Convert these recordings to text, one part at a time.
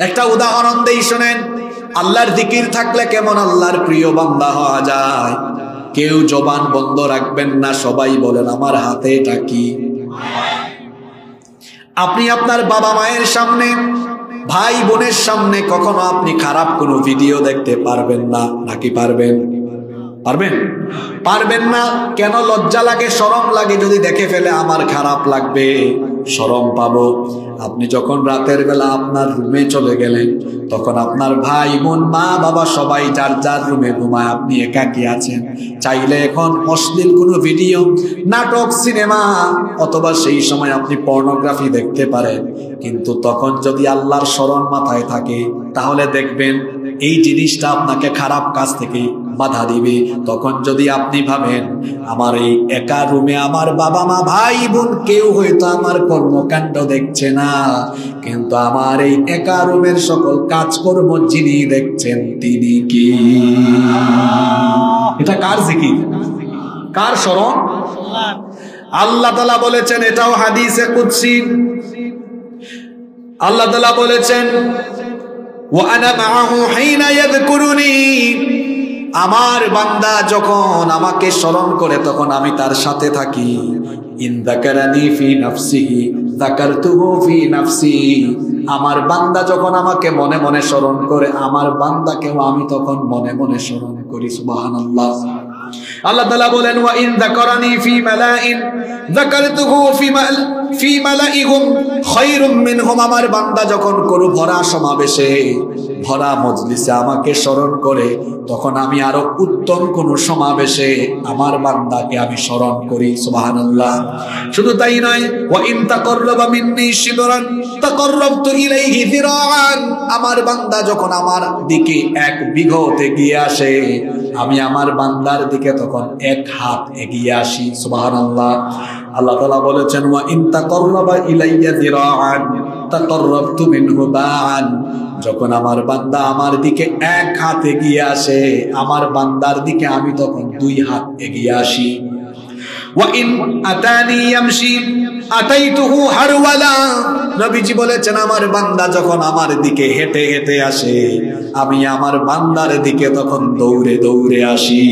একটা উদাহরণ দেই শুনেন। আল্লাহর জিকির থাকলে কেমন আল্লাহর প্রিয় বান্দা হওয়া যায়। কেউ জবান বন্ধ রাখবেন না, সবাই বলেন আমার হাতে এটা কি। আপনি আপনার বাবা মায়ের সামনে, ভাই বোনের সামনে কখনো আপনি খারাপ কোনো ভিডিও দেখতে পারবেন না, নাকি পারবেন? পারবেন? পারবেন না। কেন? লজ্জা লাগে, শরম লাগে। যদি দেখে ফেলে আমার খারাপ লাগবে, শরম পাবো। আপনি যখন রাতের বেলা আপনার রুমে চলে গেলেন, তখন আপনার ভাই বোন মা বাবা সবাই যার যার রুমে ঘুমায়, আপনি একাকী আছেন। চাইলে এখন অশ্লীল কোনো ভিডিও, নাটক, সিনেমা অথবা সেই সময় আপনি পর্নোগ্রাফি দেখতে পারেন। কিন্তু তখন যদি আল্লাহর স্মরণ মাথায় থাকে, তাহলে দেখবেন এই জিনিসটা আপনাকে খারাপ কাজ থেকে বাধা দিবে। তখন যদি আপনি ভাবেন আমার এই একা রুমে আমার বাবা মা ভাই বোন কেউ হয়তো আমার কর্মকাণ্ড দেখছে না, কিন্তু আমার এই একা রুমের সকল কাজকর্ম যিনি দেখছেন তিনি কি? এটা কার জিকির? কার স্মরণ? আল্লাহ তাআলা বলেছেন, এটাও হাদিসে কুদসি। আল্লাহ তাআলা বলেছেন ওয়া আনা মাআহু হিনা ইয়াযকুরুনি, আমার বান্দা যখন আমাকে স্মরণ করে তখন আমি তার সাথে থাকি। ইন যাকারানি ফি নাফসিহি যাকারতুহু ফি নাফসি, আমার বান্দা যখন আমাকে মনে মনে স্মরণ করে, আমার বান্দাকেও আমি তখন মনে মনে স্মরণ করি। সুবহানাল্লাহ। আল্লাহ তাআলা বলেন ওয়া ইন যাকারানি ফি মালাইন যাকারতুহু ফি মালাইহুম খায়রুম মিনহুম, আমার বান্দা যখন কোনো ভরা সমাবেশে, ভরা মজলিসে আমাকে স্মরণ করে, তখন আমি আরো উত্তম কোন সমাবেশে আমার বান্দাকে আমি স্মরণ করি। সুবহানাল্লাহ। শুধু তাই নয়, ওয়া ইন তাকাররাবা মিন্নি শিবরান তাকাররাবতু ইলাইহি যিরাআন, আমার বান্দা যখন আমার দিকে এক বিঘত এগিয়ে আসে, আমি আমার বান্দার দিকে তখন এক হাত এগিয়ে আসি। সুবহানাল্লাহ। আল্লাহ তাআলা বলেছেন ওয়া ইন তাকাররাবা ইলাইয়া যিরাআন তাকাররাবতু মিনহু বা'আন, যখন আমার বান্দা আমার দিকে এক হাত এগিয়ে আসে, আমার বান্দার দিকে আমি তখন দুই হাত এগিয়ে আসি। ওয়া ইন আতানি ইয়ামশি আতাইতুহু হারওয়ালা, নবীজি বলেছেন আমার বান্দা যখন আমার দিকে হেঁটে হেঁটে আসে, আমি আমার বান্দার দিকে তখন দৌড়ে দৌড়ে আসি।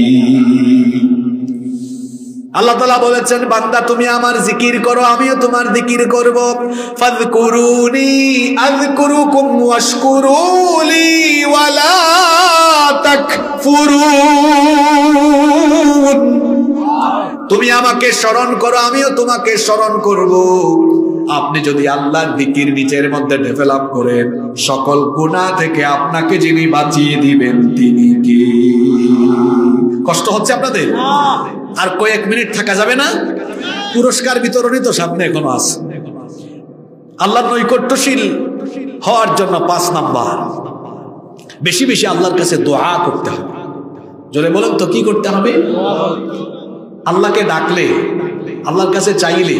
আল্লাহ তাআলা বলেছেন বান্দা তুমি আমার জিকির করো, আমিও তোমার জিকির করব। ফাযকুরুনি আযকুরুকুম ওয়াশকুরুলি ওয়ালা তাকফুরুন, তুমি আমাকে স্মরণ করো, আমিও তোমাকে স্মরণ করব। আপনি যদি আল্লাহর জিকির নিজের মধ্যে ডেভেলপ করেন, সকল গুনাহ থেকে আপনাকে যিনি বাঁচিয়ে দিবেন তিনি কি? কষ্ট হচ্ছে আপনাদের? আর কয়েক মিনিট থাকা যাবে না? পুরস্কার বিতরণী তো সামনে এখনো আছে। আল্লাহর নৈকট্যশীল হওয়ার জন্য 5 নাম্বার, বেশি বেশি আল্লাহর কাছে দোয়া করতে হবে। জোরে বলেন তো কি করতে হবে? আল্লাহকে ডাকলে, আল্লাহর কাছে চাইলে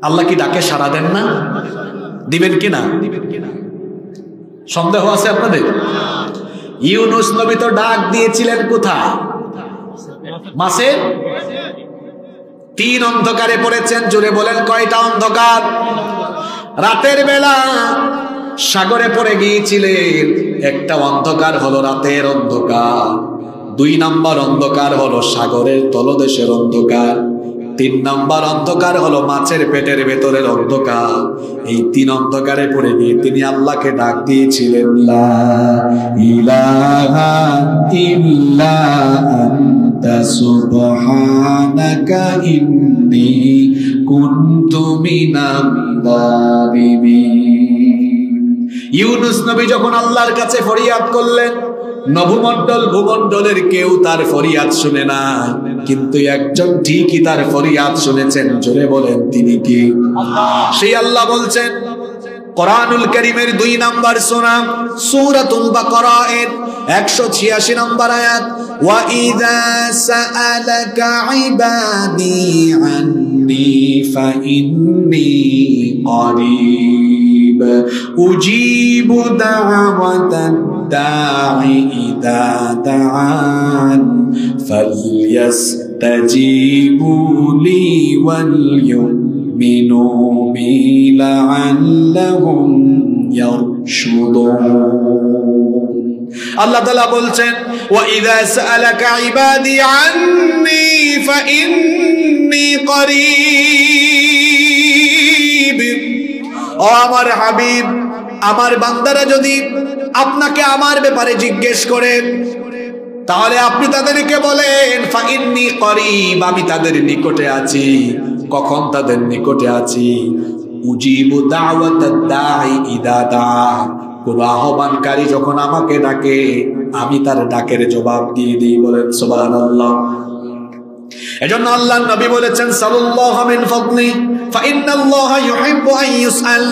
আল্লাহ কি ডাকে সাড়া দেন না? দিবেন কিনা? সন্দেহ আছে আপনাদের? ইউনূস নবী তো ডাক দিয়েছিলেন কোথায়? মাছের 3 অন্ধকারে পড়েছেন। জোরে বলেন কয়টা অন্ধকার? রাতের বেলা সাগরে পড়ে গিয়েছিলেন। একটা অন্ধকার হলো রাতের অন্ধকার, 2 নাম্বার অন্ধকার হলো সাগরের তলদেশের অন্ধকার, 3 নাম্বার অন্ধকার হলো মাছের পেটের ভেতরের অন্ধকার। এই 3 অন্ধকারে পড়ে গিয়ে তিনি আল্লাহকে ডাক দিয়েছিলেন, লা ইলাহা ইল্লা আনতা সুবহানাকা ইন্নী কুনতু মিনাল যালিমিন। ইউনূস নবী যখন আল্লাহর কাছে ফরিয়াদ করলেন, নভমণ্ডল ভূমণ্ডলের কেউ তার ফরিয়াদ শুনে না, কিন্তু একজন ঠিকই তার ফরিয়াদ শুনেছেন। জোরে বলেন তিনি কি? সেই আল্লাহ বলছেন কোরআনুল কারীমের 2 নাম্বার সূরা সূরাতুল বাকারা এর 186 নম্বর আয়াত, ওয়া ইযা সাআলাকা ইবাদি আন্নী ফাইন্নী করিব উজিবু দাওয়াতাদ দাঈ ইযা দাআন ফালইস্তাজিবু লি ওয়াল মিনু বি লাআল্লাহুম ইয়ারশুদুন। আল্লাহ তাআলা বলছেন ওয়া ইযা সাআলাকা ইবাদি আন্নী ফাইন্নী করিব। ও আমার হাবিব, আমার বান্দারা যদি আপনাকে আমার ব্যাপারে জিজ্ঞেস করে তাহলে আপনি তাদেরকে বলেন ফাইন্নী করিব, আমি তাদের নিকটে আছি। কখন তাদের নিকটে আছি? উজিবু দাওয়াতাদ দাঈ ইযা দাআ, কোন আহ্বানকারী যখন আমাকে ডাকে আমি তার ডাকের জবাব দিয়ে দিই। বলেন সুবহানাল্লাহ। এজন্য আল্লাহর নবী বলেছেন সাল্লাল্লাহু মিন ফাদলি ফাইন্নাল্লাহা ইউহিব্বু আন ইউসআল।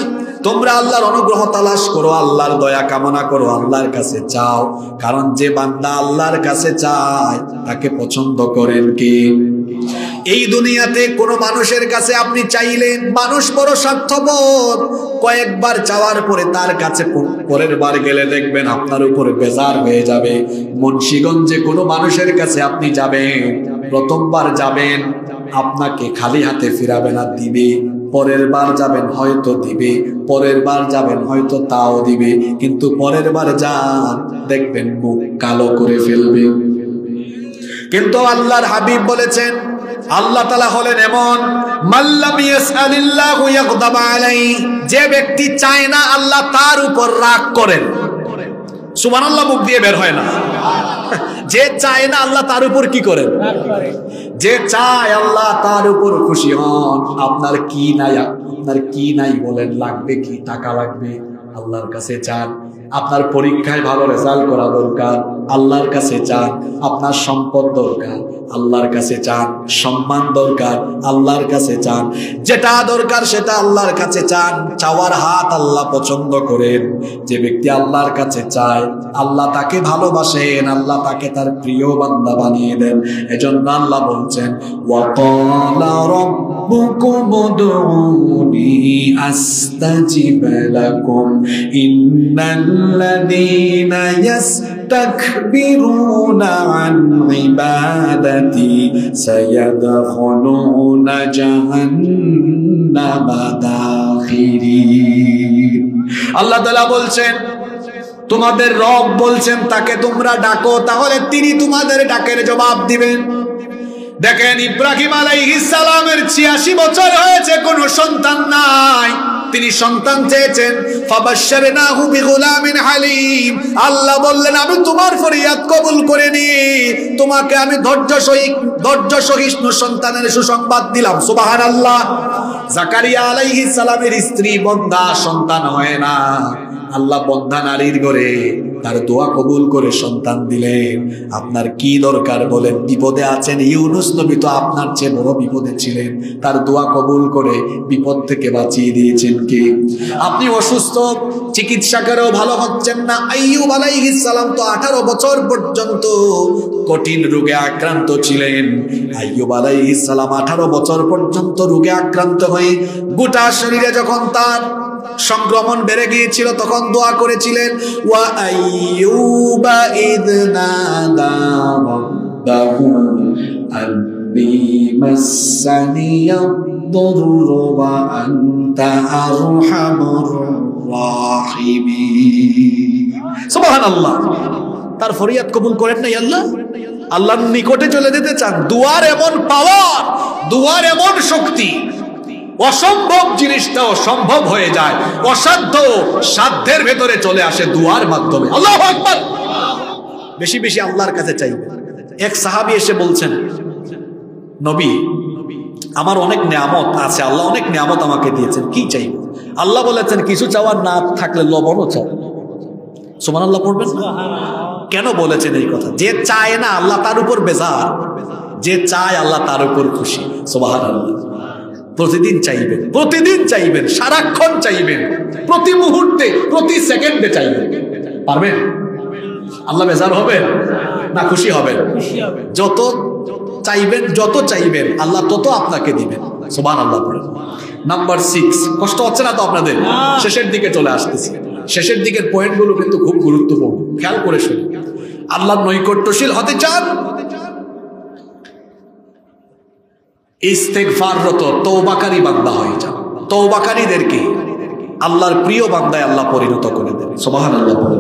তোমরা আল্লাহর অনুগ্রহ তালাশ করো, আল্লাহর দয়া কামনা করো, আল্লাহর কাছে চাও, কারণ যে বান্দা আল্লাহর কাছে চায় তাকে পছন্দ করেন কে? এই দুনিয়াতে কোনো মানুষের কাছে আপনি চাইলেন, মানুষ বড় স্বার্থপর, কয়েকবার চাওয়ার পরে তার কাছে পরের বার গেলে দেখবেন আপনার উপরে বেজার হয়ে যাবে। মুন্সিগঞ্জে কোনো মানুষের কাছে আপনি যাবেন, প্রথমবার যাবেন আপনাকে খালি হাতে ফিরাবে না, দিবে। পরের বার যাবেন হয়তো দিবে, পরের বার যাবেন হয়তো তাও দিবে, কিন্তু পরের বার যান দেখবেন মুখ কালো করে ফেলবে। কিন্তু আল্লাহর হাবিব বলেছেন, আল্লাহ তাআলা হলেন এমন মাল্লাম ইয়াসআলিল্লাহু ইয়াগদাব আলাইহি, যে ব্যক্তি চায় না আল্লাহ তার উপর রাগ করেন। সুবহানাল্লাহ মুখ দিয়ে বের হয় না। যে চায় না আল্লাহ তার উপর কি করেন? যে চায় আল্লাহ তার উপর খুশি হন। আপনার কি নাই, আপনার কি নাই বলেন, লাগবে কি? টাকা লাগবে, আল্লাহর কাছে চান। আপনার পরীক্ষায় ভালো রেজাল্ট করা দরকার, আল্লাহর কাছে চান। আপনার সম্পদ দরকার, আল্লাহর কাছে চান। সম্মান দরকার, আল্লাহর কাছে চান। যেটা দরকার সেটা আল্লাহর কাছে চান। চাওয়ার হাত আল্লাহ পছন্দ করেন। যে ব্যক্তি আল্লাহর কাছে চায় আল্লাহ তাকে ভালোবাসেন, আল্লাহ তাকে তার প্রিয় বান্দা বানিয়ে দেন। এজন্য আল্লাহ বলছেন ওয়া ক্বালা রাব্বুকুম উদউনি আস্তাজিব লাকুম ইন্নাল্লাযীনা ইয়াস্তাকবিরুনা আন ইবাদাতি সায়াদখুলুনা জাহান্নামা দাখিরিন। আল্লাহ তাআলা বলছেন তোমাদের রব বলছেন তাকে তোমরা ডাকো, তাহলে তিনি তোমাদের ডাকের জবাব দিবেন। দেখেন ইব্রাহিম আলাইহিস সালামের ৮৬ বছর হয়েছে, কোনো সন্তান নাই, তিনি সন্তান চেয়েছেন। ফাবাশশারনাহু বিগুলামিন হালিম। আল্লাহ বললেন আমি তোমার ফরিয়াদ কবুল করে নি, তোমাকে আমি ধৈর্য সহিষ্ণু সন্তানের সুসংবাদ দিলাম। সুবহানাল্লাহ। জাকারিয়া আলাইহিস সালামের স্ত্রী বন্ধা, সন্তান হয় না, আল্লাহ বন্ধা নারীর ঘরে তার দোয়া কবুল করে সন্তান দিলেন। আপনার কি দরকার বলেন? বিপদে আছেন, ইউনুস নবী তো আপনার চেয়ে বড় বিপদে ছিলেন, তার দোয়া কবুল করে বিপদ থেকে বাঁচিয়ে দিয়েছেন কে? আপনি অসুস্থ, চিকিৎসা করেও ভালো হচ্ছেন না। আইয়ুব আলাইহিস সালাম তো 18 বছর পর্যন্ত কঠিন রোগে আক্রান্ত ছিলেন। আইয়ুব আলাইহিস সালাম 18 বছর পর্যন্ত রোগে আক্রান্ত হয়ে গোটা শরীরে যখন তার সংক্রমণ বেড়ে গিয়েছিল তখন দোয়া করেছিলেন ওয়া আইয়ুবা ইয নাদা রাব্বাহু আন্নী মাসানিয়াদ-দুররু ওয়া আনতা আরহামুর রাহিমিন। সুবহানাল্লাহ। তার ফরিয়াদ কবুল করেন নাই আল্লাহ? আল্লাহর নিকটে চলে যেতে চান। দুয়ার এমন পাওয়ার, দুয়ার এমন শক্তি, অসম্ভব জিনিসটাও সম্ভব হয়ে যায়, অসাধ্য সাধ্যের ভেতরে চলে আসে দুয়ার মাধ্যমে। আল্লাহু আকবার। বেশি বেশি আল্লাহর কাছে চাইবেন। এক সাহাবী এসে বলছেন নবী আমার অনেক নিয়ামত আছে, আল্লাহ অনেক নিয়ামত আমাকে দিয়েছেন, কি চাইব? আল্লাহ বলেছেন কিছু চাওয়ার না থাকলে লবণও চাও। সুবহানাল্লাহ পড়বেন না? কেন বলেছেন এই কথা? যে চায় না আল্লাহ তার উপর বেজার, যে চায় আল্লাহ তার উপর খুশি। সুবহানাল্লাহ। প্রতিদিন চাইবেন, প্রতিদিন চাইবেন, সারাক্ষণ চাইবেন, প্রতি মুহূর্তে প্রতি সেকেন্ডে চাইবেন। পারবেন? আল্লাহ বেজার হবেন না খুশি হবেন? যত চাইবেন, যত চাইবেন আল্লাহ তত আপনাকে দিবেন। সুবহানাল্লাহ। নাম্বার 6, কষ্ট হচ্ছে না তো আপনাদের? শেষের দিকে চলে আসতেছি। শেষের দিকের পয়েন্টগুলো কিন্তু খুব গুরুত্বপূর্ণ, খেয়াল করে শুনুন। আল্লাহর নৈকট্যশীল হতে চান, ইস্তেগফাররত তওবাকারী বান্দা হয়ে যান। তওবাকারীদেরকে আল্লাহর প্রিয় বান্দায় আল্লাহ পরিণত করে দেন। সুবহানাল্লাহ।